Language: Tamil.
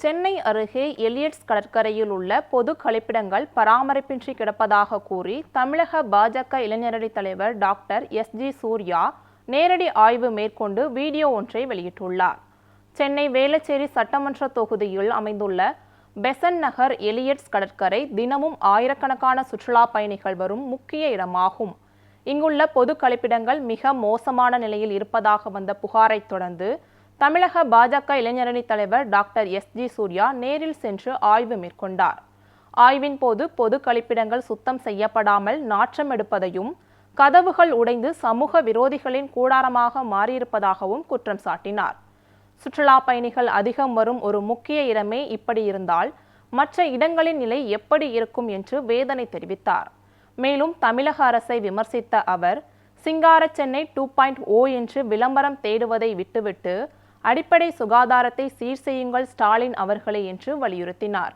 சென்னை அருகே எலியட்ஸ் கடற்கரையில் உள்ள பொது கழிப்பிடங்கள் பராமரிப்பின்றி கிடப்பதாக கூறி தமிழக பாஜக இளைஞரணி தலைவர் டாக்டர் எஸ்.ஜி. சூர்யா நேரடி ஆய்வு மேற்கொண்டு வீடியோ ஒன்றை வெளியிட்டுள்ளார். சென்னை வேளச்சேரி சட்டமன்ற தொகுதியில் அமைந்துள்ள பெசன்ட் நகர் எலியட்ஸ் கடற்கரை தினமும் ஆயிரக்கணக்கான சுற்றுலா பயணிகள் வரும் முக்கிய இடமாகும். இங்குள்ள பொது கழிப்பிடங்கள் மிக மோசமான நிலையில் இருப்பதாக வந்த புகாரை தொடர்ந்து தமிழக பாஜக இளைஞரணி தலைவர் டாக்டர் எஸ்.ஜி. சூர்யா நேரில் சென்று ஆய்வு மேற்கொண்டார். ஆய்வின் போது பொது கழிப்பிடங்கள் சுத்தம் செய்யப்படாமல் நாற்றம் எடுப்பதையும் கதவுகள் உடைந்து சமூக விரோதிகளின் கூடாரமாக மாறியிருப்பதாகவும் குற்றம் சாட்டினார். சுற்றுலா பயணிகள் அதிகம் வரும் ஒரு முக்கிய இடமே இப்படி இருந்தால் மற்ற இடங்களின் நிலை எப்படி இருக்கும் என்று வேதனை தெரிவித்தார். மேலும் தமிழக அரசை விமர்சித்த அவர் சிங்கார சென்னை 2.0 என்று விளம்பரம் தேடுவதை விட்டுவிட்டு அடிப்படை சுகாதாரத்தை சீர் செய்யுங்கள் ஸ்டாலின் அவர்களே என்று வலியுறுத்தினார்.